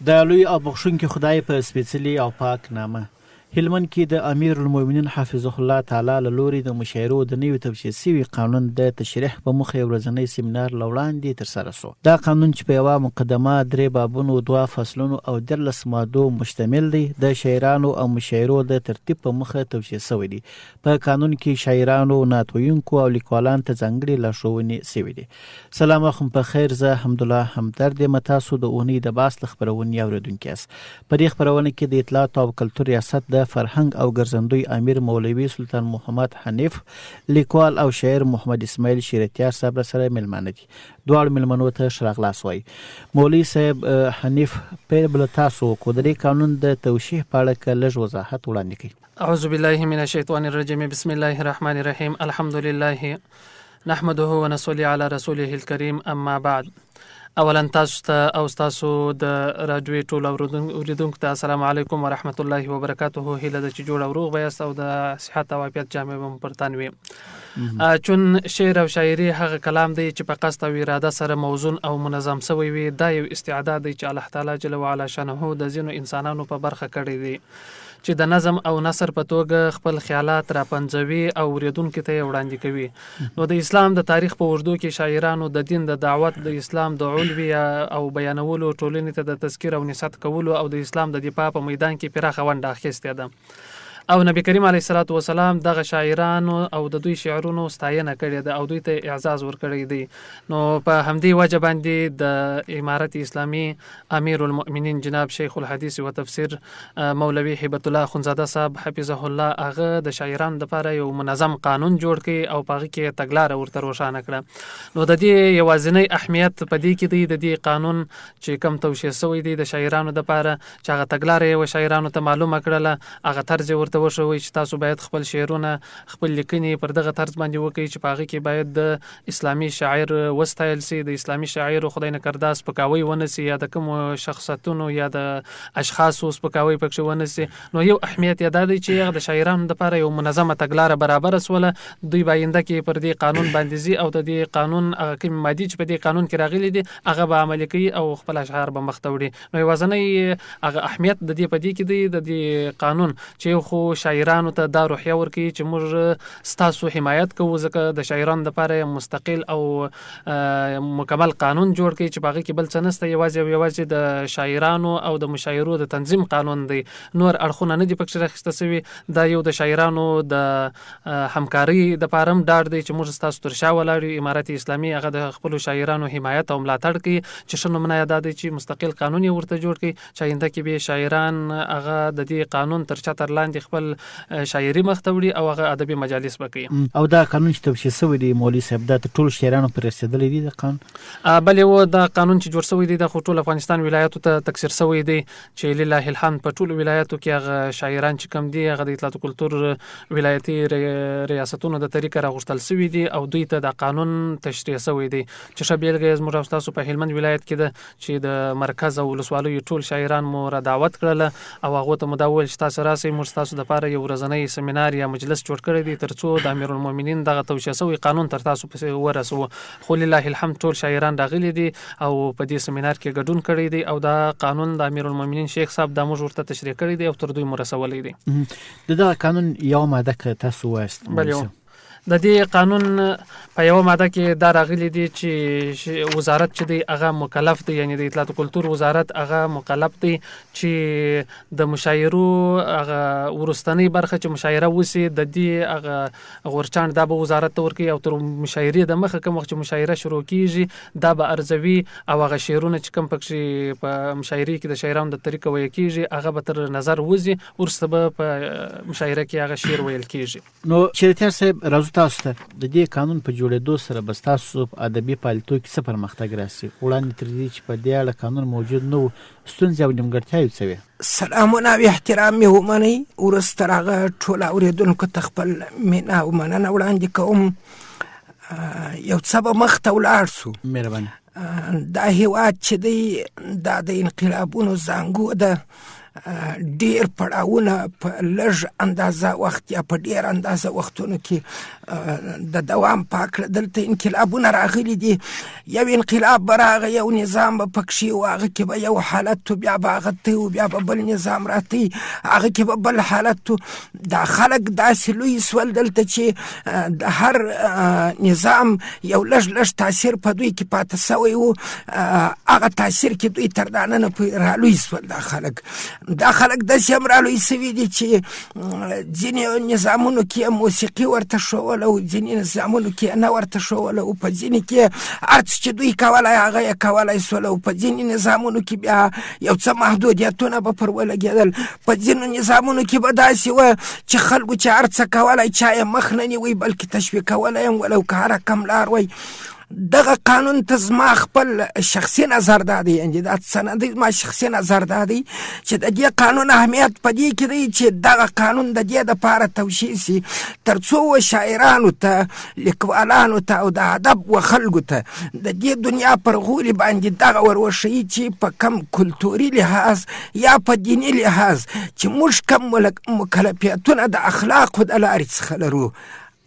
د لوی او بخښونکي خدای په سپېڅلي او پاک نامه. هلمند کې د امیر المؤمنین حفظه الله تعالی له لوري د مشاعرو د نوي توشیح شوي قانون د تشریح په مخ یو ورځنی سیمینار له وړاندې ترسره شو. دا قانون چې په یوه مقدمه 3 بابونو 2 فصلونو او 13 مادو مشتمل دی د شاعرانو او مشاعرو د ترتیب په مخ توشیح شوی دی. په قانون کې شاعرانو، نعتویونکو او لیکوالانو ته ځانګړي لارښوونې شوي دي. سلام علیکم په خیر، زه حمدالله همدرد یم. تاسو د اونۍ د باس له خپرونې اورېدونکي یاست. په دې خپرونه کې د اطلاعات او کلتور ریاست د فرهنګ او ګرځندوی امیر مولوي سلطان محمد حنیف، لیکوال او شاعر محمد اسماعیل شیرتیار صاحب سره ملمانه دي. دواړو ملمنو ته ښه راغلاست وایي. مولوي صاحب حنیف، پیل بل تاسو کو د قانون د توشیح په اړه که لږ وضاحت وړاندې کړئ. اعوذ بالله من الشیطان الرجیم، بسم الله الرحمن الرحیم، الحمد لله نحمده ونصلي على رسوله الكريم، اما بعد. اولا تاسو ته او تاسو د راډیو ټول اوریدونکو ته السلام علیکم ورحمت الله وبرکاته. هیله ده چې جوړ او روغ یاست او د صحت او عافیت جامع هم پرتان وي. چون شعر او شاعري هغه کلام دی چې په قصد او اراده سره موزون او منظم شوی وي. دا یو استعداد دی چې الله تعالی جل وعلا شانه د ځینو انسانانو په برخه کړی دی چې د نظم او نثر په توګه خپل خیالات راپنځوي او اوریدونکو ته وړاندې کوي. نو د اسلام د تاریخ په اوږدو کې شاعرانو د دین د دعوت، د اسلام د علوي او بیانولو، ټولنې ته د تذکیر او نصیحت کولو او د اسلام د دفاع په میدان کې پراخه ونډه اخیستې ده. او نبی کریم علیه الصلاۃ والسلام دغه شاعرانو او د دوی شعرونو ستاینه کړې ده او دوی ته اعزاز ورکړی دی. نو په همدې وجه باندې د امارت اسلامي امیر المؤمنین جناب شیخ الحدیث و تفسیر مولوی هبت الله اخندزاده صاحب حفظه الله هغه د شاعرانو لپاره یو منظم قانون جوړ کړي او په هغه کې تګلاره ورته روښانه کړه. نو د دې یوازینی اهمیت په دې کې دی د دې قانون چې کوم توشیح شوی دی د شاعرانو لپاره چې هغه تګلاره یې شاعرانو ته معلومه کړله، هغه طرز ورته وشوي چې تاسو باید خپل شعرونه، خپل لیکنې پر دغه طرز باندې وکړئ چې په هغه کې باید د اسلامي شاعر وستایل سي، د اسلامي شاعر خدای نه کرده سپکاوی ونه سي یا د کوم شخصیتونو یا د اشخاصو سپکاوی پکې ونه سي. نو یو اهمیت یې دا دی چې هغه د شاعرانو لپاره یو منظمه تګلاره برابر سوله. دوی باینده کې پر دې قانون باندې زی او د دې قانون هغه کوم مادي چې په دې قانون کې راغلي دي هغه به عملي کوي او خپل اشعار به مخ ته وړي. نو یوازینی هغه اهمیت د دې په دې کې دی د دې قانون چې خو شاعرانو ته دا روحیه ورکوي چې موږ ستاسو حمایت کوو، ځکه د شاعرانو لپاره مستقل او مکمل قانون جوړ کړي چې په هغه کې بل څه نشته، یوازې د شاعرانو او د مشاعرو د تنظیم قانون دی. نور اړخونه نه دي پکې راخیسته شوي. دا یو د شاعرانو د همکاري د پاره ډاډ دی چې موږ ستاسو تر شا ولاړ یو. امارت اسلامي هغه د خپل شاعرانو حمایت او ملاتړ کوي چې شنو منه یاد دی چې مستقل قانون یې ورته جوړ کړي چې آینده کې به شاعران هغه د دې قانون تر چتر لاندې خپل شاعري مخ ته وړي او هغه ادبي مجالس وکړي. او دا قانون چې توشیح شوی دی مولوي صاحب دا ټول شاعرانو پر رسیدلی دی د قانون؟ بلې و دا قانون چې جوړ شوی دی د ټول افغانستان ولایاتو ته تکثیر شوی دی چې لله الحمد په ټول ولایاتو کې هغه شاعران چې کم دي هغه د اطلاعات او کلتور ولایتي ریاستونو د طریقه راغوښتل شوی دي او دوی ته د قانون تشریح شوی دی. چې شبیلګه زموږ تاسو په هلمند ولایت کې ده چې د مرکز او ولسوالیو ټول شاعران مو را دعوت کړل او هغه ته مداول چې تاسو راسئ موږ تاسو د لپاره یو ورځنی سیمینار یا مجلس جوړ کړی دی ترڅو د امیر المؤمنین دغه توشیح شوی قانون تر تاسو پسې ورسو. خو لله الحمد ټول شاعران راغلي دي او په دې سیمینار کې ګډون کړی دی او دا قانون د امیر المؤمنین شیخ صاحب د موږ ورته تشریح کړی دی او تر دوی مرسولې دي. دغه قانون یو ماده که تاسو وایست د دې قانون په یو ماده کې دا راغلي دي چې وزارت چې دی هغه مکلف دی، یعنی د اطلاعات او کلتور وزارت هغه مکلف دی چې د مشاعرو هغه ورستنی برخه چې مشاعره وسی د دې هغه غورچاند دا به وزارت ته ورکړي او تر مشاعرې د مخه کوم وخت چې مشاعره شروع کیږي دا به ارزوي او هغه شعرونه چې کوم پکې په مشاعرې کې د شاعرانو د طریقه ویل کیږي هغه به تر نظر وزي ورسته به په مشاعره کې هغه شعر ویل کیږي. نو شریعت صاحب تاسو ته د دې قانون په جوړېدو سره بس تاسو په ادبي فعالیتو کې څه پرمختګ راسي وړاندې تر دې چې په دې اړه قانون موجود نه و ستونزې او نیمګړتیاوې څه وې؟ سلامونه او احترام مې ومنئ. وروسته هغه ټول اورېدونکو ته خپل مینه او مننه وړاندې کوم. یو څه به مخ ته ولاړ سو. مهرباني. دا هېواد چې دی دا د انقلابونو زانګو ده ډیر پړاوونه په لږ اندازه وخت یا په ډیر اندازه وختونو کې د دوام پاکړه. دلته انقلابونه راغلي دي، یو انقلاب به راغی، یو نظام به پکښې و، هغه کې به یو حالت و، بیا به هغه ته و، بیا به بل نظام راته، هغه کې به بل حالت و. دا خلک داسې لوی سول دلته چې د هر نظام یو لږ تاثیر په دوی کې پاته سوی و، هغه تاثیر کې دوی تر دا ننه پورې رالوی سول. دا خلک داسې هم رالوی سوي دي چې ځینې نظامونو کې موسیقي ورته ښووله او ځینې نظامونو کې نه ورته ښووله او په ځینې کې هر څه چې دوی کولی هغه یې کولی سول، او په ځینې نظامونو کې بیا یو څه محدودیتونه به پر ولګېدل. په ځینو نظامونو کې به داسې وه چې خلکو چې هر څه کولی چا یې مخ نه نیوی بلکې تشویقولی هم ولو که هره کم لار وی. دغه قانون ته زما خپل شخصي نظر دا دی، یعنې دا څه نه دی، زما شخصي نظر دا دی چې د دې قانون اهمیت په دې کې دی چې دغه قانون د دې دپاره توشیع سي تر څو شاعرانو ته، لیکوالانو ته او د ادب و خلکو ته د دې دنیا پر غولي باندې دغه ور وښیي چې په کم کلتوري لحاظ یا په دیني لحاظ چې موږ کم مکلفیتونه د اخلاقو د لارې څخه لرو،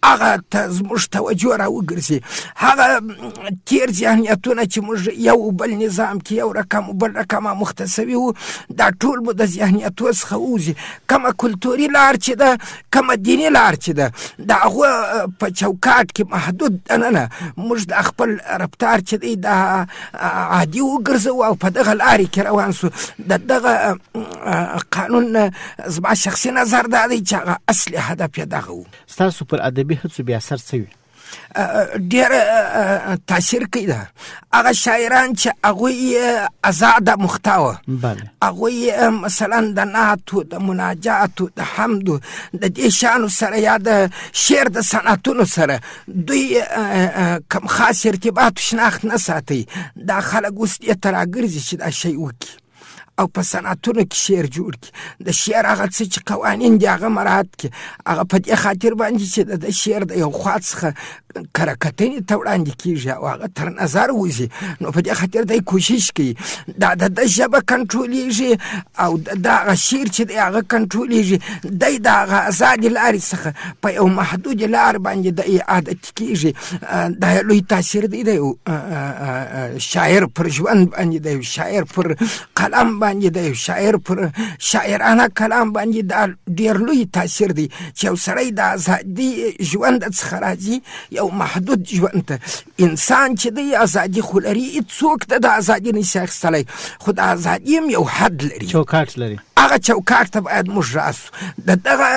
هغه ته زموږ توجه را وګرځي. هغه تیر ذهنیتونه چې موږ یو بل نظام کې یو رقم و بل رقمه مختصوي وو، دا ټول مو د ذهنیتو څخه ووځي. کومه کلتوري لار چې ده، کومه دیني لار چې ده، د هغو په چوکاټ کې محدود دننه موږ د خپل رفتار چې دی دا عادي وګرځو او په دغه لارې کې روان سو. د دغه قانون زما شخصي نظر دا دی چې هغه اصلي هدف یې دغه و. ستاسو پر ادبي هڅو بیا اثر څه وي؟ ډېر تاثیر کوي. ده هغه شاعران چې هغوی ازاده محتوا، هغوی مثلا د نعتو، د مناجاتو، د حمدو، د دې شانو سره یا د شعر د صنعتونو سره دوی کم خاص ارتباط و شناخت نه ساتي. دا خلک اوس دې ته راګرځي چې دا شی وکړي او په صنعتونو کې شعر جوړ کړي. د شعر هغه څه چې قوانین دي هغه مراعات کړي. هغه په دې خاطر باندې چې د شعر د یو خوا څخه کره کتنې ته وړاندې کېږي او هغه تر نظر وځي، نو په دې خاطر دی کوشش کوي دا د ژبه کنټرولېږي او د هغه شعر چې دی هغه کنټرولېږي. دی د هغه ازادې لارې څخه په یو محدودې لار باندې دی عادتي کېږي. دا لوی تاثیر دی د یو شاعر پر ژوند باندې، د یو شاعر پر قلم باندې، د یو شاعر پر شاعرانه کلام باندې دا ډېر لوی تاثیر دی چې یو سړی د ازادي ژوند څخه راځي یو محدود ژوند ته. انسان چې دی ازادي خو لري، هېڅوک ته د ازادي نشي اخیستلی، خو د ازادي هم یو حد لري، چوکاټ لري. هغه چوکاټ ته باید موږ راسو. د دغه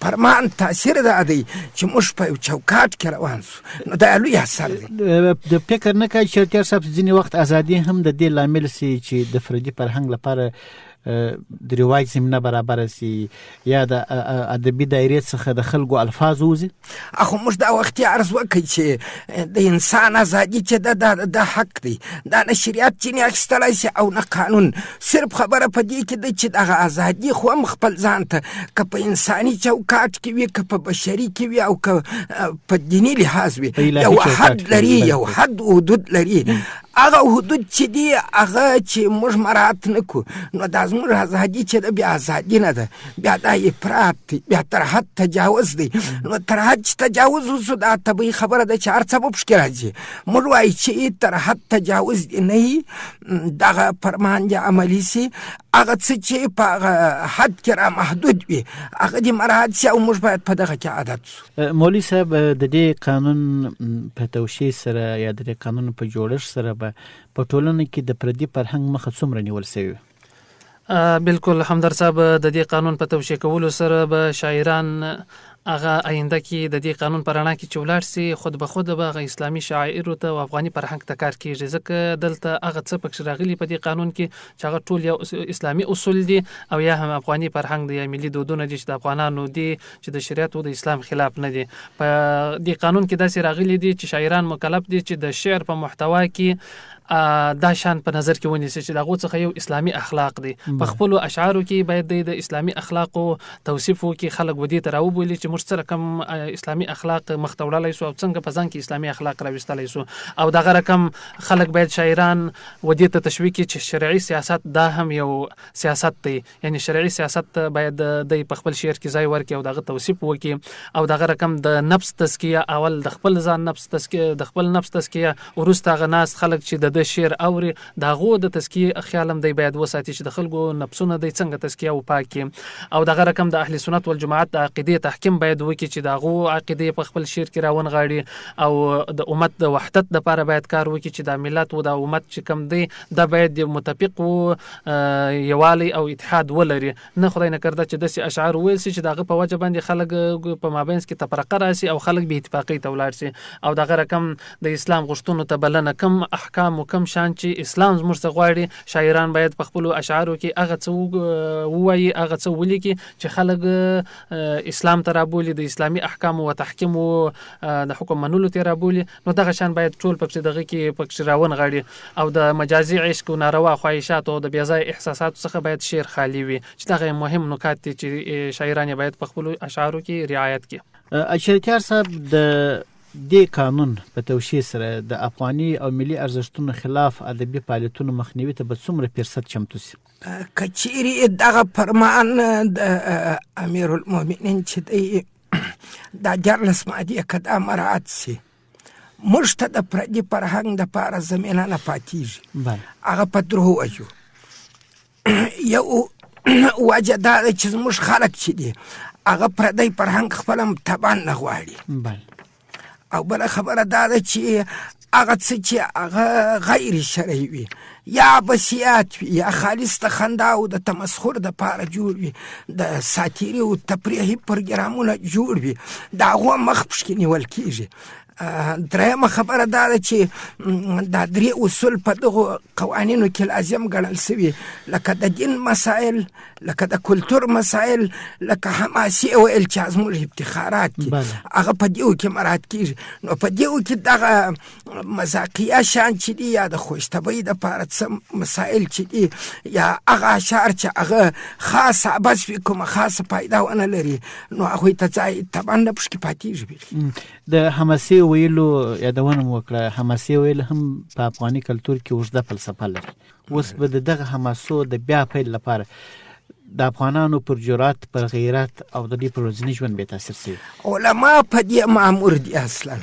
فرمان تاثیر دا دی چې موږ په یو چوکاټ کې روان سو، نو دا لوی اثر دی. د فکر نه کوي چې تیر صاحب ځینې وخت ازادي هم د دې لامل سي چې د فردي فرهنګ لپاره د رواج زمینه برابر سي یا د ادبي دایرې څخه د خلکو الفاظ وځي؟ اخو موږ دا وختي عرض وکړي چې د انسان ازادي چې د حق دی، دا نه شریعت ځینې اخیستلی سي او نه قانون. صرف خبره په دې کې ده چې دغه ازادي خو هم خپل ځان ته که په انساني چوکاټ کې وي، که په بشري کې وي، او که په دیني لحاظ وي، یو حد لري، یو حد حدود لري. هغه حدود چې دی هغه چې موږ مراعات نه کړو، نو دا زموږ ازادي چې ده بیا ازادي نه ده، بیا دا افراط دی، بیا تر حد تجاوز دی. نو تر حد چې تجاوز وسو دا طبیعي خبره ده چې هر څه به پکښې راځي. موږ وایو چې تر حد تجاوز دی نه وي، دغه فرمان دې عملي سي، هغه څه چې په هغه حد کې را محدود وي هغه دې مراعات سي او موږ باید په دغه کې عادت سو. مولوي صاحب، د دې قانون په توشیح سره یا د دې قانون په جوړښت سره به په ټولنه کې د پردي فرهنګ مخه څومره نیول سوي؟ بالکل همدرد صاحب، د دې قانون په توشیح کولو سره به شاعران هغه آینده کې د دې قانون په رڼا کې چې ولاړ سي، خود به خود به هغه اسلامي شاعرو ته او افغاني فرهنګ ته کار کېږي، ځکه دلته هغه څه پکښې راغلي په دې قانون کې چې هغه ټول یو اسلامي اصول دي او یا هم افغاني فرهنګ دی یا ملي دودونه دي چې د افغانانو دي چې د شریعت او د اسلام خلاف نه دي. په دې قانون کې داسې راغلي دي چې شاعران مکلف دي چې د شعر په محتوا کې دا شان په نظر کې ونیسي چې دغه څخه یو اسلامي اخلاق دي. په خپل اشعارو کې باید د اسلامي اخلاقو توصیف وکړي، خلک ودې ته راوبولي چې چې موږ سره کوم اسلامي اخلاق مختوړلای سو او څنګه په ځان کې اسلامي اخلاق راوستلای سو او دغه رقم خلک باید شاعران ودې ته تشویق کړي چې شرعي سیاست دا هم یو سیاست دی، یعنی شرعي سیاست باید د خپل شعر کې ځای ورکړي او دغه توصیف وکړي او دغه رقم د نفس تزکیه اول د خپل ځان نفس تزکیه د خپل نفس تزکیه ورسته غناس خلک چې د شعر اوري دغه د تزکیه خیالم دی باید وساتي چې د خلکو نفسونه دی څنګه تزکیه او پاکي او دغه رقم د اهل سنت والجماعت د عقیده تحکیم باید وکړي چې دغه عقیده په خپل شعر کې راون غاړي او د امت د وحدت لپاره باید کار وکړي چې د ملت او د امت چې کم دی د باید متفق او یوالي او اتحاد ولري، نه خدای نه کړه چې د اشعار ویل سي چې دغه په وجه باندې خلک په مابینس کې تفرقه راسي او خلک به اتفاقی ته ولاړ سي او دغه رقم د اسلام غشتونو ته بلنه کم احکام او کم شان چې اسلام زموږ څخه غواړي شاعران باید په خپل اشعارو کې هغه څه وایي هغه څه ولیکي چې خلک اسلام ته رابولي د اسلامي احکام او تحکیم او د حکم منلو ته رابولي، نو دغه شان باید ټول پکې دغه کې پکې راون غاړي او د مجازي عشق او ناروا خواهشات او د بیځای احساسات څخه باید شعر خالی وي چې دغه مهم نکات دي چې شاعران باید په خپل اشعارو کې رعایت کړي. اشرتیار صاحب د دې قانون په توشیح سره د افغاني او ملي ارزښتونو خلاف ادبي فعالیتونو مخنیوي ته به څومره فرصت چمتو سي؟ کچيري دغه فرمان د امیر المؤمنین چې دی دا جرلس مادي کدا مراعات سي موږ ته د پردي فرهنګ د پاره زمينه نه پاتېږي هغه په درو وجو یو وجه دا چې موږ خلک چې دي هغه پردي فرهنګ خپلم تبان نه غواړي او بل خبره دا ده چې هغه څه چې هغه غیر شرعي وي یا بسیات وي یا خالص د خندا او د تمسخر د پاره جوړ وي د ساتیري او تفریحي پروګرامونه جوړ وي دا هغه مخ پښکې نیول کېږي. درېمه خبره دا ده چې دا درې اصول په دغه قوانینو کې لازم ګڼل سوي لکه د دین مسائل لکه د کلتور مسائل لکه حماسي او زموږ افتخارات دي هغه په دېو کې مراعات کېږي، نو په دېو کې دغه مذاقیه شان چې دي یا د خوشطبعۍ دپاره څه مسائل چې دي یا هغه اشعار چې هغه خاصه بس وي کومه خاصه فایده ونه لري نو هغوی ته ځای طبعا نه پشکې پاتېږي. د حماسي ویلو یادونه مو وکړه، حماسي ویل هم په افغاني کلتور کې اوږده فلسفه لري. اوس به د دغه حماسو د بیا پیل لپاره د افغانانو پر جرأت پر غیرت او د دې پر ورځني ژوند بې تاثیر سوي. علما په دې مامور دي، اصلا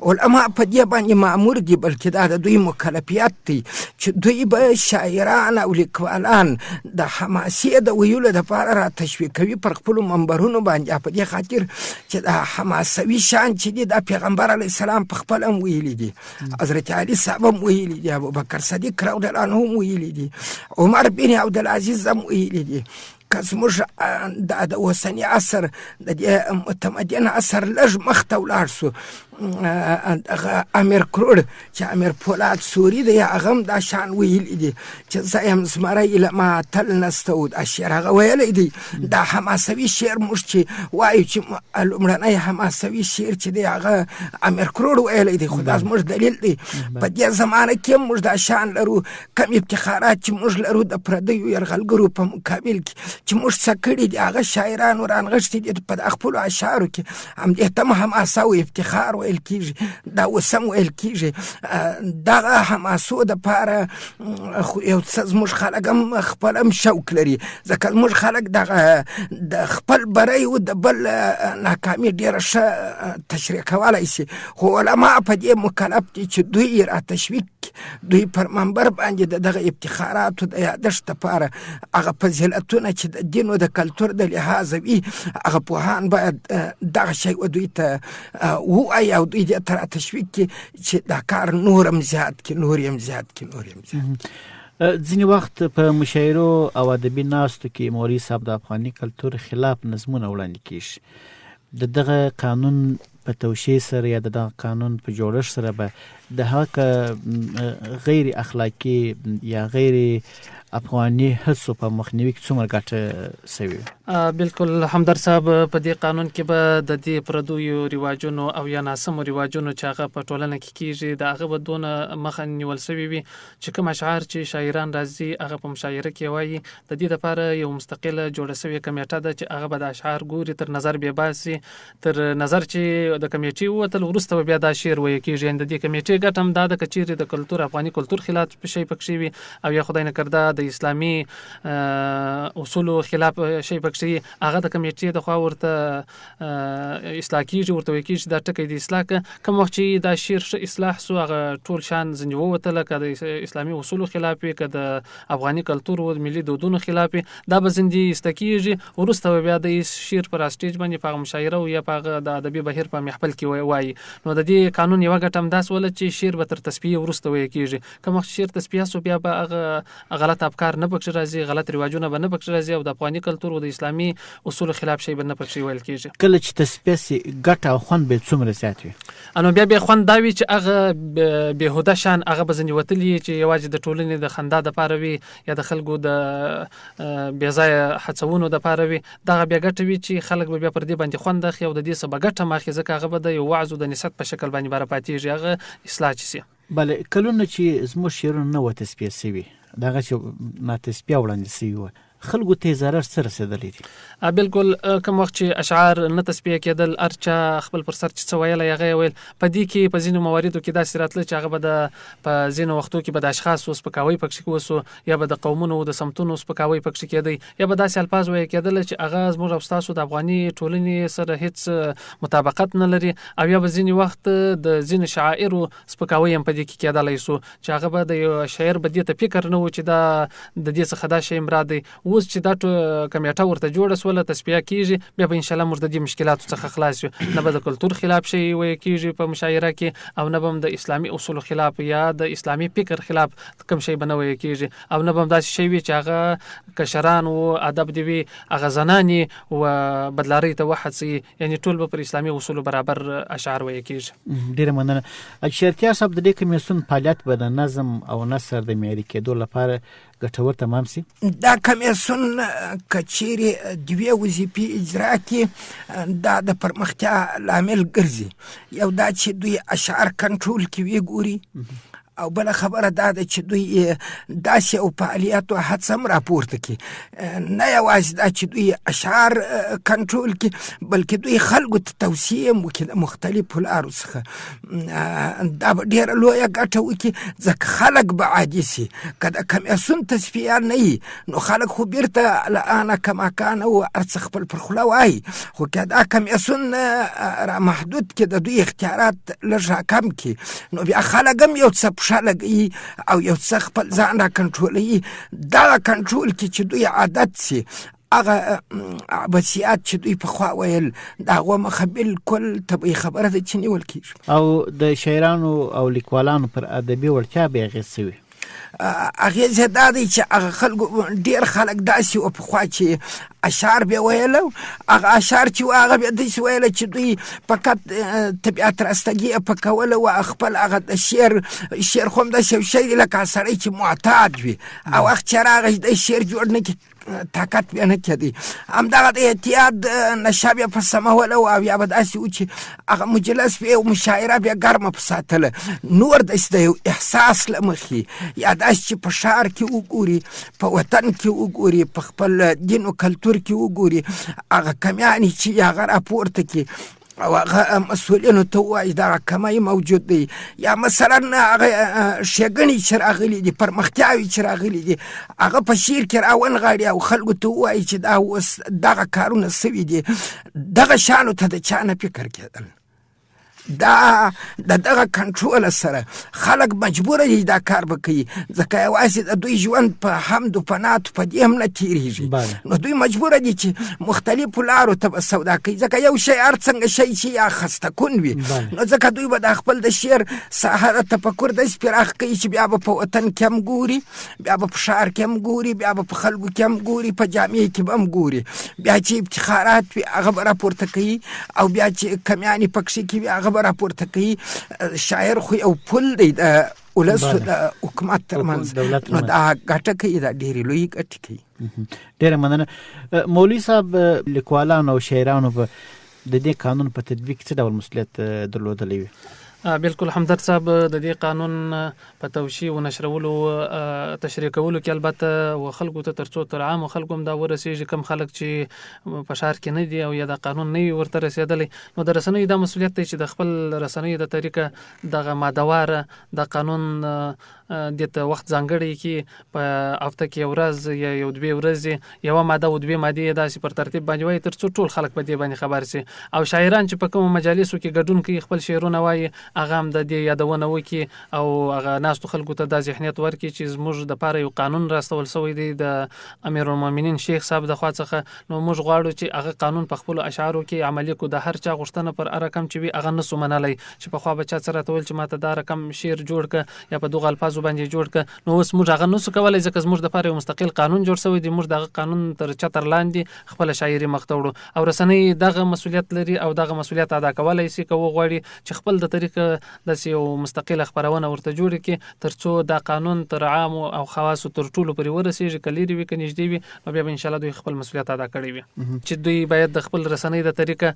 علما په دې باندې مامور دي، بلکې دا د دوی مکلفیت دی چې دوی به شاعران او لیکوالان د حماسي د ویلو دپاره را تشویقوي پر خپلو منبرونو باندې، په دې خاطر چې د حماسوي شان چې دي د پیغمبر علیه السلام په خپل هم ویلي دي، حضرت علي صاحب هم ویلي دي، ابوبکر صدیق رضی الله عنه هم ویلي دي، عمر بن عبدالعزیز هم ویلي دي. که زموږ د اوسني عصر د دې متمدن عصر لږ مخته ولاړ سو هغه امیر کروړ چې امیر پولاد سوري دی هغه هم دا شان ویلي دي چې زه یم زمری له ما تل نسته و دا شعر هغه ویلی دی. دا حماسوي شعر موږ چې وایو چې لومړنی حماسوي شعر چې دی هغه امیر کروړ ویلی دی، خو دا زموږ دلیل دی. په دې زمانه کې موږ دا شان لرو، کم افتخارات چې موږ لرو د پردیو یرغلګرو په مقابل کې چې موږ څه کړي دي هغه شاعران ورانغښتي دي په خپلو اشعارو کې، همدې ته هم حماسه او افتخار ویل کېږي، دا اوس هم ویل کېږي. دغه حماسو دپاره یو څه زموږ خلک هم خپل هم شوق لري، ځکه زموږ خلک دغه د خپل بری او د بل ناکامي ډېره ښه تشریح کولی سي، خو علما په دې مکلف دي چې دوی را تشویق دوی پر منبر باندې دغه افتخاراتو د یادښت دپاره هغه فضیلتونه چې د دین او د کلتور د لحاظه وي هغه پوهان باید دغه شی دوی ته ووایي او دوی دې ته را تشویق کړي چې دا کار نور هم زیات کړي، نور هم زیات کړي، نور هم زیات. ځینې وخت په مشاعرو او ادبي ناستو کې مولوي صاحب د افغاني کلتور خلاف نظمونه وړاندې کېږي. د دغه قانون په توشیح سره یا د دغه قانون په جوړښت سره به د هغه غیر اخلاقي یا غیر افغاني هڅو په مخنیوي کې څومره ګټه سوي؟ بالکل همدار صاحب، په دې قانون کې به د دې پردیو رواجونو او یا ناسمو رواجونو چې هغه په ټولنه کې کیږي د هغه به دونه مخه نیول سوي وي چې کوم اشعار چې شاعران راځي هغه په مشاعره کې وایي، د دې لپاره یو مستقله جوړه سوې کمیټه ده چې هغه به د اشعار ګوري، تر نظر به باسي، تر نظر چې د کمیټې ووتل وروسته بیا دا شعر وایي کیږي. د دې کمیټې ګټه هم دا ده که چیرې د کلتور افغاني کلتور خلاف شی پکښې وي او یا خدای نکرده د اسلامي اصولو خلاف شی پکښې، هغه د کمیټې د خوا ورته اصلاح کیږي، ورته وایي کیږي دا ټکی د اصلاح کوم وخت چې دا شعر اصلاح سو هغه ټول شان ځنې ووتله، که د اسلامي اصولو خلاف وي که د افغاني کلتور او ملي دودونو خلاف وي، دا به ځنې ایسته کیږي، وروسته بیا د شعر پر سټیج باندې په هغه مشاعره او یا په هغه د ادبي بهیر په محفل کې وایي. نو د دې قانون یوه ګټه همداسې وله چې شعر به تر تصفیې وروسته ویل کیږي، کوم وخت شعر تصفیه سو بیا به هغه غلط افکار نه پکښې راځي، غلط رواجونه به نه پکښې راځي او د افغاني کلتور او د اسلامي اصولو خلاف شی به نه پکښې ویل کیږي. کله چې تصفیه سي ګټه او خوند به څومره زیات وي؟ نو بیا خوند دا وي چې هغه بېهوده شان هغه به ځنې وتلي چې یوازې د ټولنې د خندا دپاره وي یا د خلکو د بېځایه هڅونو دپاره وي، دغه بیا ګټه وي چې خلک به بیا پر دې باندې خوند اخلي او د دې څه به ګټه هم اخلي، ځکه هغه به د یو وعظ او د نصیحت په شکل باندې باره پاتېږي، هغه اصلاح چې سي. بله، کلونه چې زموږ شعرونه نه وه تصفیه سوي، دغه چې ناتصفیه وړاندې سوي وه، خلکو ته ضرر څه رسېدلی دي؟ بالکل، کوم وخت چې اشعار نه تصفیه کېدل، هر چا خپل پر سر چې څه ویلی هغه یې ویل. په دې کې په ځینو مواردو کې داسې راتله چې هغه به په ځینو وختو کې به د اشخاصو سپکاوی پکښې وسو، یا به د قومونو د سمتونو سپکاوی پکښې کېدی، یا به داسې الفاظ ویل کېدل چې هغه زموږ او ستاسو د افغاني ټولنې سره هېڅ مطابقت نه لري، او یا به ځینې وخت د ځینو شاعرو سپکاوی هم په دې کې کېدلی سو چې هغه به د یو شاعر به دې ته فکر نه و چې دا د دې څخه دا شی مراد دی. اوس چې دا کمیټه ورته جوړه سوله، تصفیه کیږي، بیا به انشاءالله موږ د دې مشکلاتو څخه خلاص یو، نه به د کلتور خلاف شی ویل کیږي په مشاعره کې، او نه به هم د اسلامي اصولو خلاف یا د اسلامي فکر خلاف کوم شی به نه ویل کیږي، او نه به هم داسې شی وي چې هغه کشران او ادب دي وي هغه زنانې و بدلارۍ ته وهڅوي، یعنې ټول به پر اسلامي اصولو برابر اشعار ویل کیږي. ډېره مننه. شهرتیار صاحب، د دې کمیسیون فعالیت به د نظم او نثر د معیاري کېدو لپاره ګټور تمام سي؟ دا کمیسیون که چیرې دوې وظیفې اجرا کړي، دا د پرمختیا لامل ګرځي. یو دا چې دوی اشعار کنټرول کوي ګوري، او بله خبره دا ده چې دوی داسې او فعالیت او هڅه هم راپورته کړي، نه یوازې دا چې دوی اشعار کنټرول کړي بلکې دوی خلکو ته توصیې هم وکړي د مختلفو لارو څخه. دا به ډېره لویه ګټه وکړي، ځکه خلک به عادي سي. که د کمیسیون تصفیه نه وي نو خلک خو بیرته الآن کما کان او هر څه خپل پر خوله وایي، خو که دا کمیسیون را محدود کړي، د دوی اختیارات لږ راکم کړي، نو بیا خلک هم یو څه لګي او یو څه خپل ځان را کنټرولوي. دغه کنټرول کې چې دوی عادت سي، هغه عباسیات چې دوی پخوا ویل د هغو مخه بالکل طبیعي خبره ده چې نیول کېږي. او د شاعرانو او لیکوالانو پر ادبي وړتیا به اغېز سوي؟ اغېز یې دا دی چې هغه خلکو ډېر خلک داسې وو پخوا چې اشعار به ویله، هغه اشعار چې وو هغه به داسې ویله چې دوی فقط طبیعت راستګي یې پکوله و، خپل هغه د شعر خو هم داسې یو شی دی لکه سړی چې معتاد وي، او وخت چې راغی د شعر جوړ نه کړي طاقت بیا نه کېدی، همدغه د احتیاط نشه بیا په سموله، او یا به داسې و چې هغه مجلس بیا مشاعره بیا ګرمه په ساتله، نور داسې د یو احساس له مخې، یا داسې چې په ښار کې وګوري، په وطن کې وګوري، په خپل دین او کلتور کې وګوري، هغه کمیانې چې هغه راپورته کړي او هغه مسؤلینو ته ووایي دغه کمی موجود دی، یا مثلا هغه ښېګڼې چې راغلي دي، پرمختیاوې چې راغلي دي، هغه په شعر کې راونغاړي او خلکو ته ووایي چې دا اوس دغه کارونه سوي دي. دغه شانو ته د چا نه فکر کېدل، دا د دغه کنټرول سره خلک مجبوره دي دا کار به کوي، ځکه یوازې د دوی ژوند په حمد و پنات په دې هم نه تېرېږي، نو دوی مجبوره دي چې مختلفو لارو ته به سودا کوي، ځکه یو شی هر څنګه شی چې یا خسته کن وي، نو ځکه دوی به د خپل د شعر ساحه تفکر داسې پراخ کوي چې بیا به په وطن کې هم ګوري، بیا به په ښار کې هم ګوري، بیا به په خلکو کې هم ګوري، په جامع کې به هم ګوري، بیا چې افتخارات وي هغه به راپورته کوي، او بیا چې کمیانې پکښې کې وي هغه به راپورته کوي. شاعر خو یو پل دی د ولسو د حکومت ترمنځ، نو دا ګټه کوي، دا ډېرې لویې ګټې کوي. ډېره مننه. مولوي صاحب، لیکوالانو او شاعرانو به د دې قانون په تطبیق څه ډول مسؤلیت درلودلی وي؟ بالکل حمدرد صاحب، د دې قانون په توشیح او نشرولو تشریح کولو کې البته و خلکو ته ترڅو تر عامو خلکو هم دا ورسیږي، کم خلک چې په ښار کې نه دي او یا د قانون نه وي ورته رسېدلی، نو د رسنیو دا مسؤلیت دی چې د خپل رسنیو د طریقه دغه مادهواره د قانون دې ته وخت ځانګړی کړي، په هفته کې یو ورځ یا یو دوې ورځې یوه ماده او دوې مادې یې داسې پر ترتیب باندې وایي ترڅو ټول خلک په دې باندې خبر سي. او شاعران چې په کومو مجالسو کې ګډون کوي، خپل شعرونه وایي، هغه هم د دې یادونه وکړي او هغه ناستو خلکو ته دا ذهنیت ورکړي چې زموږ دپاره یو قانون راستول شوی دی د امیرالمؤمنین شیخ صاحب د خوا څخه، نو موږ غواړو چې هغه قانون په خپلو اشعارو کې عملي کړو. د هر چا غوښتنه پر هر رقم چې وي هغه نسو منلی، چې پخوا به چا څه راته ویل چې ماته دا رقم شعر جوړ کړه یا په دغو الفاظو باندې جوړ کړه، نو اوس موږ هغه نسو کولی ځکه زموږ دپاره یو مستقل قانون جوړ شوی دی. موږ دغه قانون تر چتر لاندې خپله شاعري مخته وړو او رسنۍ دغه مسؤلیت لري او دغه مسؤلیت ادا کولی شي که وغواړي چې خپل د طریقه داسې یو مستقله خپرونه ورته جوړه کړي ترڅو دا قانون تر عامو او خواصو تر ټولو پورې ورسیږي، که لرې وي که نږدې وي، نو بیا به انشاءالله دوی خپل مسؤلیت ادا کړی وي چې دوی باید د خپل رسنۍ د طریقه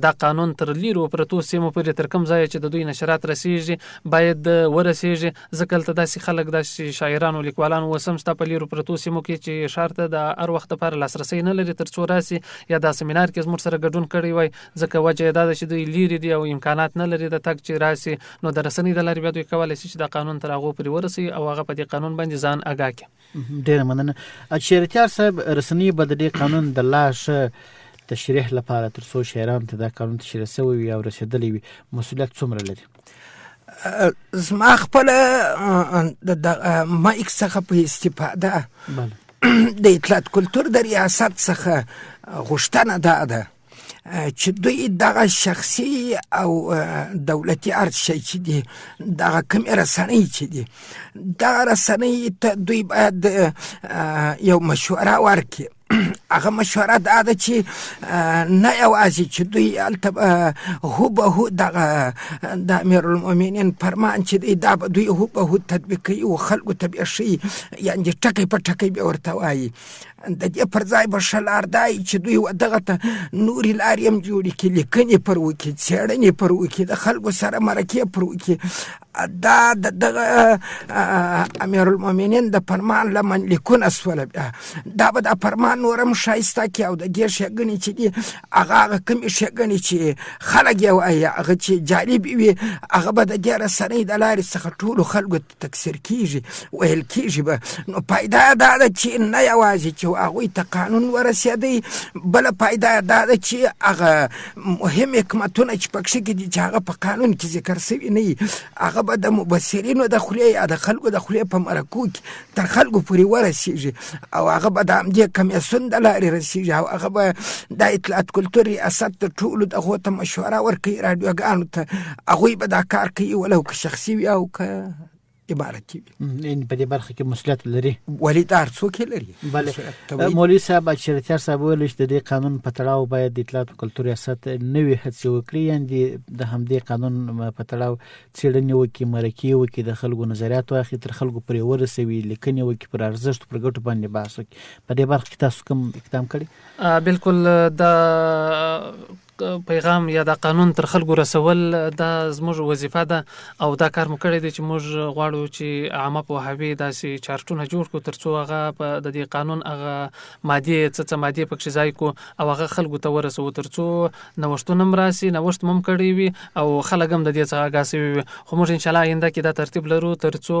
دا قانون تر لیرو پرتو سیمو پورې تر کوم ځایه چې د دوی نشرات رسیږي باید ورسیږي، ځکه هلته داسې خلک داسې شاعران او لیکوالان اوس هم شته په لیرو پرتو سیمو کې چې ښار ته د هر وخت لپاره لاسرسی نه لري ترڅو راسي یا دا سیمینار کې زموږ سره ګډون کړی وای، ځکه وجه یې دا ده چې دوی لیرې دي او امکانات نه لري د تګ چې راسي، نو د رسنۍ د لارې بیا دوی کولی شي چې دا قانون تر هغو پورې ورسوي او هغه په دې قانون باندې ځان آګاه کړي. ډېره مننه. شهرتیار صاحب، رسنۍ به د دې قانون د لا ښه تشریح لپاره ترڅو شاعرانو ته دا قانون تشریح شوی وي او رسېدلی وي مسؤلیت څومره لري؟ زما خپله د مایک څخه په استفاده د اطلاعات کلتور د ریاست څخه غوښتنه دا ده چې دوی دغه شخصي او دولتي ارت شي چې دي، دغه کومې رسنۍ چې دي، دغه رسنۍ ته دوی باید یو مشوره ورکړي. هغه مشوره دا ده چې نه یوازې چې دوی هلته هوبهو دغه د امیرالمؤمنین فرمان چې دی دا به دوی هوبهو تطبیق کوي او خلکو ته بیا ښیي، یعنې ټکی په ټکی بیا ورته وایي. د دې پر ځای به ښه لار دا وي چې دوی دغه ته نورې لارې هم جوړې کړي، لیکنې پر وکړي، څېړنې پر وکړي، د خلکو سره مرکې پر وکړي. دا د دغه امیرالمؤمنین د فرمان له منلیکونه سوله، بیا دا به د فرمان نور هم ښایسته کړي او د دې ښېګڼې چې دي هغه کومې ښېګڼې چې خلک یې وایي هغه چې جالب وي هغه به د دې رسنۍ د لارې څخه ټولو خلکو ته تکثیر کېږي، ویل کېږي به. نو پایده دا ده چې نه یوازې چې هغوی ته قانون ورسېدی، بله پایده دا ده چې هغه مهم حکمتونه چې پکښې کې دي چې هغه په قانون کې ذکر شوي نه وي، هغه به د مبصرینو د خولې یا د خلکو د خولې په مرکو کې تر خلکو پورې ورسېږي او هغه به د همدې کمیسیون د لارې رسېږي او هغه به د اطلاعات کلتور ریاست د ټولو دغو ته مشوره ورکوي، راډیوګانو ته، هغوی به دا کار کوي ولو که شخصي وي او که عبارتي وي. په دې برخه کې مسؤلیت لري ولې دا هر څوک یې لري. بله، مولوي صاحب، شهرتیار صاحب ویل چې د دې قانون په تړاو باید د اطلاعات کلتور ریاست نوې هڅې وکړي، یعنې د همدې قانون په تړاو څېړنې وکړي، مرکې وکړي، د خلکو نظریات واخلي، تر خلکو پورې ورسوي، لیکنې وکړي، پر ارزښت پر ګټو باندې بحث وکړي. په دې برخه کې تاسو کوم اقدام کړی؟ بالکل، دا پیغام یا دا قانون تر خلکو رسول دا زموږ وظیفه ده او دا کار مو کړی دی چې موږ غواړو چې عامه پوهاوي داسې چارټونه جوړ کړو ترڅو هغه په د دې قانون هغه مادې څه مادې پکښې ځای کړو او هغه خلکو ته ورسوو ترڅو نوښتونه هم راسي، نوښت مو هم کړی وي او خلک هم د دې څخه آګاه شوي وي. خو موږ انشاءالله آینده کې دا ترتیب لرو ترڅو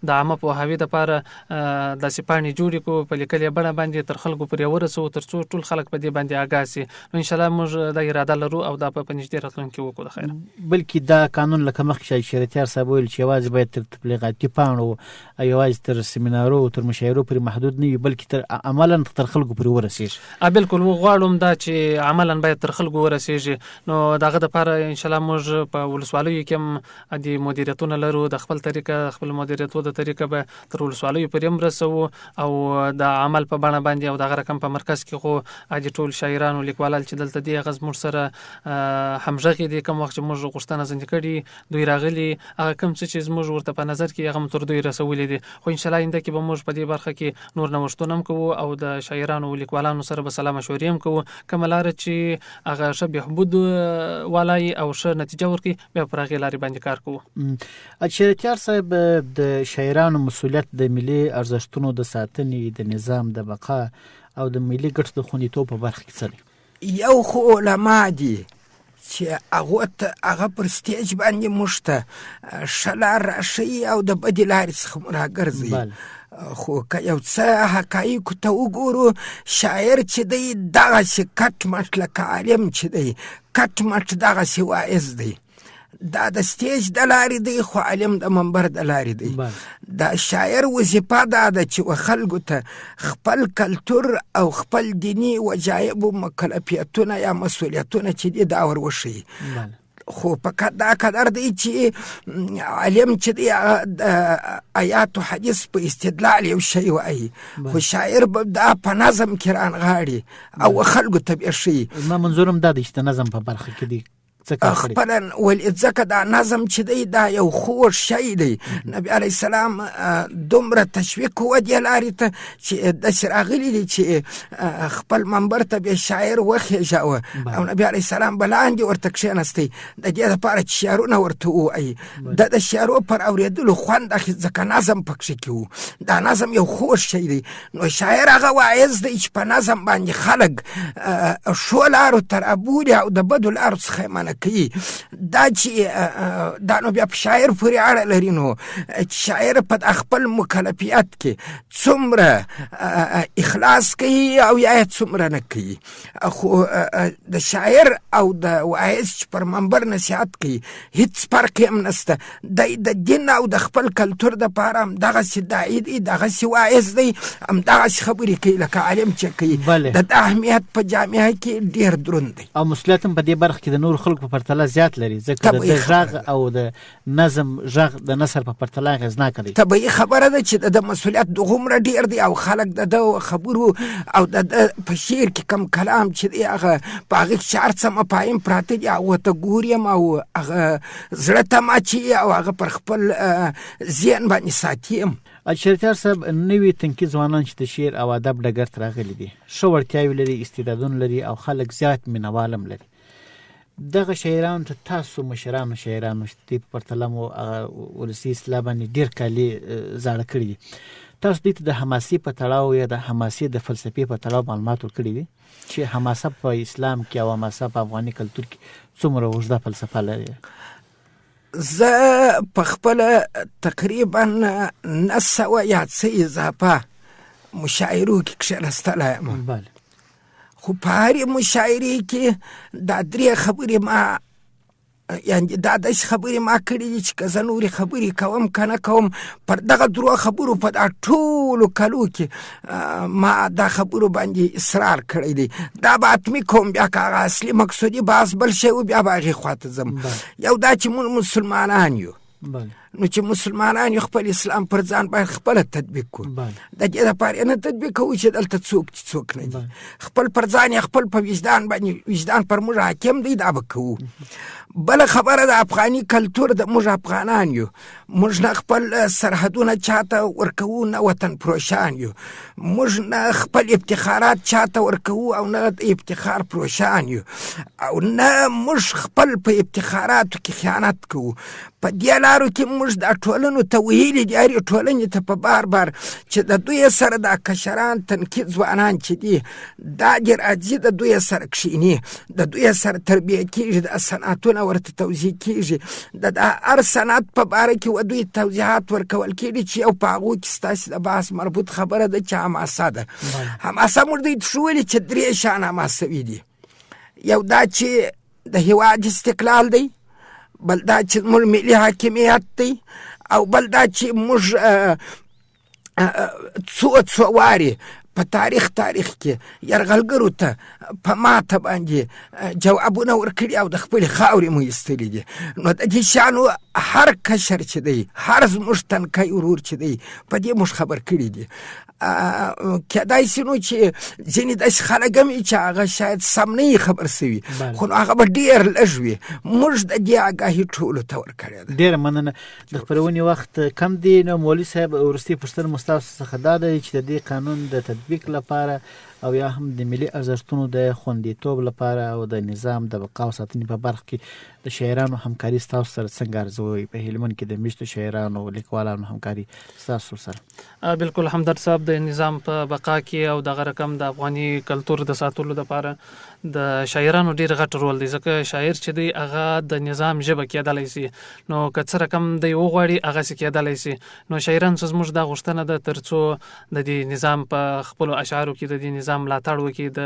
د عامه پوهاوي دپاره داسې پاڼې جوړې کړو، په لیکلې بڼه باندې تر خلکو پورې ورسوو ترڅو ټول خلک په دې باندې آګاه سي. نو انشاءالله موږ دا اراده لرو او دا په نږدې راتلونکي کې وکړو. د خیره بلکې دا قانون لکه مخکې شهرتیار صاحب ویل چې یوازې باید تر تبلیغاتي پاڼو او یوازې تر سیمینارو تر مشاعرو پورې محدود نه وي، بلکې تر عملا تر خلکو پورې ورسېږي. بالکل، غواړم دا چې عملا باید تر خلکو ورسېږي. نو دغه دپاره انشاءالله موږ په ولسوالیو کې هم د مدیریتونه لرو، د خپل طریقه خپل مدیریتو د طریقه به تر ولسوالیو پورې هم رسوو او د عمل په بڼه باندې او دغه رقم په مرکز کې خو ټول شاعران او لیکوالان چې دلته دي هغه زموږ سره سره همغږي دي. کوم وخت چې موږ غوښتنه ځنې کړي دوی راغلي هغه کوم څه چې موږ ورته په نظر کې هغه تر دوی رسولي دي. خو ان شاء الله آینده کې به موږ په دې برخه کې نور نوښتونه هم کوو او د شاعرانو او لیکوالانو سره به سلا مشورې هم کوو. کومه لاره چې هغه ښه بهبود والای او ښه نتیجه ورکړي بیا پر هغې لارې باندې کار کوو. شریعتیار صاحب د شاعرانو مسؤلیت د ملي ارزښتونو د ساتنې د نظام د بقا او د ملي ګټو د خوندیتوب په برخه کې څه دی؟ یو خو علما دي چې هغه پر سټیج باندې موږ ته ښه لار راښیي او د بدې لارې څخه راګرځي. خو که یو څه حقایقو ته وګورو، شاعر چې دی دغسې کټ مټ لکه عالم چې دی کټ مټ دغسې واعظ دی. دا د سټیج د لارې دی خو عالم د منبر د لارې دی. دا شاعر وظیفه دا ده چې خلکو ته خپل کلتور او خپل دینی وجایب و مکلفیتونه یا مسئولیتونه چې دی دا ور وښیي. خو فقط دا قدر دی چې عالم چې دی د آیات و حدیث په استدلال یو شی وایي، خو شاعر به دا په نظم کې رانغاړي او خلکو ته به ښیي. زما منظورم دا دی چې د نظم په برخه کې دی خپلا ځکه دا نظم چې دی دا یو خوږ شی دی. نبی علیه السلام دومره تشویق و دې لارې ته چې داسې راغلي دي چې خپل منبر ته به شاعر وخېژاوه او نبی علیه السلام به لاندې ورته کښېنستی د دې لپاره چې شعرونه ورته ووایي. د شعرو پر اورېدلو خوند اخیست ځکه نظم پکښې کې و. دا نظم یو خوږ شی دی. نو شاعر هغه واعظ دی چې په نظم باندې خلک ښو لارو ته رابولي او د بدو لارو څخه یې منع کوي. دا چې دا نو بیا په شاعر پورې اړه لري. نو شاعر په خپل مکلفیت کې څومره اخلاص کوي او یا څومره نه کوي. خو د شاعر او د واعظ چې پر منبر نصیحت کوي هیڅ فرق هم نشته. د دین او د خپل کلتور دپاره همدغسې داعي دی، دغسې واعظ دی، همدغسې خبرې کوي لکه عالم چې کوي. د اهمیت په جامعه کې ډېر دروند دی او مسؤلیت هم په دې برخه کې د نور خلکو په پرتله زیات لري ځکه د غږ او د نظم غږ د نثر په پرتله اغېزناک دی. طبیعي خبره ده چې د مسؤلیت دغومره ډېر دی او خلک د خبرو او د په شعر کې کم کلام چې دی هغه په هغې کې چې هر څه مفاهیم پراته دي هغو ته ګوري او هغه زړه ته ماچوي او هغه پر خپل ذهن باندې ساتي. شریعتیار صاحب نوي تنکي ځوانان چې د شعر او ادب ډګر ته راغلي دي ښه وړتیاوې لري، استعدادونه لري او خلک زیات مینوال هم لري. دغه شاعرانو ته تاسو مشرانو شاعرانو چې په پرتله مو ولسي اصطلاح باندې ډېر کالي زاړه کړي دي، تاسو دوی ته د حماسي په تړاو یا د حماسي د فلسفې په تړاو معلومات ورکړي دي چې حماسه په اسلام کې او حماسه په افغاني کلتور کې څومره اوږده فلسفه لري؟ زه په خپله تقریبا 900 یا څه اضافه مشاعرو کې کښېنستلی یم. خو په هرې مشاعرې کې دا 3 خبرې ما یعنې دا داسې خبرې ما کړي دي چې که زه نورې خبرې کوم که نه کوم پر دغه 3 خبرو په دا ټولو کلو کې ما دا خبرو باندې اصرار کړی دی. دا به حتمي کوم بیا که هغه اصلي مقصودي بحث بل شی و بیا به هغې خواته ځم. یو دا چې موږ مسلمانان یو، نو چې مسلمانان یو خپل اسلام پر ځان باید خپله تطبیق کړو. د دې لپاره نه تطبیق کوو چې دلته څوک نه دي، خپل پر ځان خپل په وجدان باندې وجدان پر موږ حاکم دی، دا به کوو. بله خبره د افغاني کلتور د موږ افغانان یو، موږ نه خپل سرحدونه چاته ورکوو، نه وطن پروشان یو، موږ نه خپل افتخارات چاته ورکوو او نه افتخار پروشان یو، او نه موږ خپل په افتخاراتو کې خیانت کوو. په دې لارو کې موږ د ټولنو ته ویلي دي، هرې ټولنې ته په بار بار چې د دوی سره دا کشران تنکي ځوانان چې دي دا ډېر راځي د دوی سره کښېني، د دوی سره تربیه کېږي، د صنعتونه ورته توضیح کېږي، د هر صنعت په باره کې و دوی توضیحات ورکول کېږي چې یو په هغو کې ستاسې د بحث مربوط خبره ده چې حماسه ده. حماسه موږ دوی ته ښولي چې 3 شان حماسوي دي. یو دا چې د هېواد استقلال دی، بل دا چې موږ ملي حاکمیت دی، او بل دا چې موږ څو وارې په تاریخ کې یرغلګرو ته په ماته باندې جوابونه ورکړي او د خپلې خاورې مو ایستلي دي. نو د دې شانو هر کشر چې دی، هر زموږ تنکی ورور چې دی، په دې موږ خبر کړي دي. کېدای شي نو چې ځینې داسې خلک هم وي چې هغه شاید سم نه خبر سوي خو نو هغه به ډېر لږ وي. موږ د دې آګاهي ټولو ته ورکړې ده. ډېره مننه. د خپرونې وخت کم دی نو مولوي صاحب وروستۍ پوښتنه مو ستاسو څخه دا ده چې د دې قانون د تطبیق لپاره او یا هم د ملي ارزښتونو د خوندیتوب لپاره او د نظام د بقا او ساتنې په برخه کې د شاعرانو همکاري ستاسو سره څنګه ارزوي؟ په هلمند کې د میشتو شاعرانو لیکوالانو همکاري ستاسو سره؟ بالکل همدرد صاحب، د نظام په بقا کې او دغه رقم د افغاني کلتور د ساتلو لپاره د شاعرانو ډیر غټ رول دی، ځکه شاعر چې دی هغه د نظام ژبه کېدلی شي، نو که څه رقم دی وغواړي هغه کېدلی شي. نو شاعران څه زموږ دا غوښتنه ده ترڅو د دې نظام په خپلو اشعارو کې د دې نظام ملاتړ وکړي، د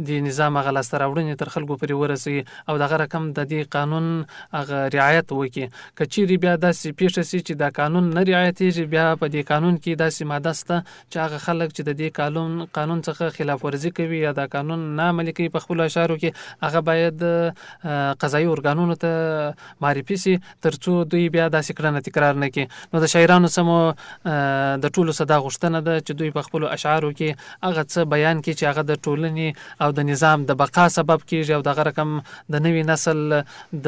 دې نظام هغه لاسته راوړنې تر خلکو پورې ورسوي او دغه رقم د دې قانون هغه رعایت وکړي. که چیرې بیا داسې پیښه شي چې دا قانون نه رعایتېږي، بیا په دې قانون کې داسې ماده شته چې هغه خلک چې د دې قانون څخه خلاف ورزي کوي یا دا قانون نه عملي کوي په خپلو اشعارو کې، هغه باید قضایي ارګانونو ته معرفي شي ترڅو دوی بیا داسې کړنه تکرار نه کړي. نو د شاعرانو سمو د ټولو صدا غوښتنه ده چې دوی په خپلو اشعارو کې هغه څه بیان کړي چې هغه د ټولنې او د نظام د بقا سبب کېږي او دغه رقم د نوي نسل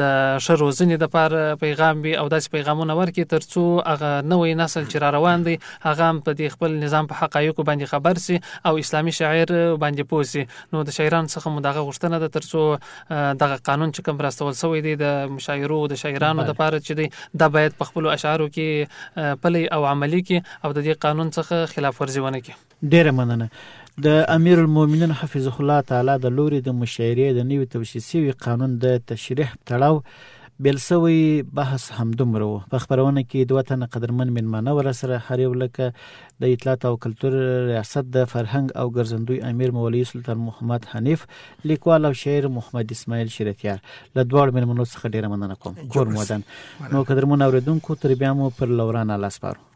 د ښه روزنې دپاره پیغام وي او داسې پیغامونه ورکړي ترڅو هغه نوی نسل چې را روان دی هغه هم په دې خپل نظام په حقایقو باندې خبر سي او اسلامي شاعر باندې پوه سي. نو د شاعرانو څخه مو دغه غوښتنه ده ترڅو دغه قانون چې کوم راستول شوی دی د مشاعرو د شاعرانو دپاره چې دی دا باید په خپلو اشعارو کې پلی او عملي کړي او د دې قانون څخه خلاف ورزي ونه کړي. ډېره مننه. د امیر المؤمنین حفظه الله تعالی د لوري د مشاعرې د نوي توشیح شوي قانون د تشریح تړاو بیل سوی بحث همدومره و. په خپرونه کې دوه تنه قدرمن مېلمانه ورسره هر یو لکه د اطلاعات او کلتور ریاست د فرهنګ او ګرځندوی امیر مولوي سلطان محمد حنیف، لیکوال او شاعر محمد اسماعیل شریعتیار. له دواړو مېلمنو څخه ډېره مننه کوم. کور مودن. نو قدرمن اوریدونکو تر بیا مو پر لوران الله سپارو.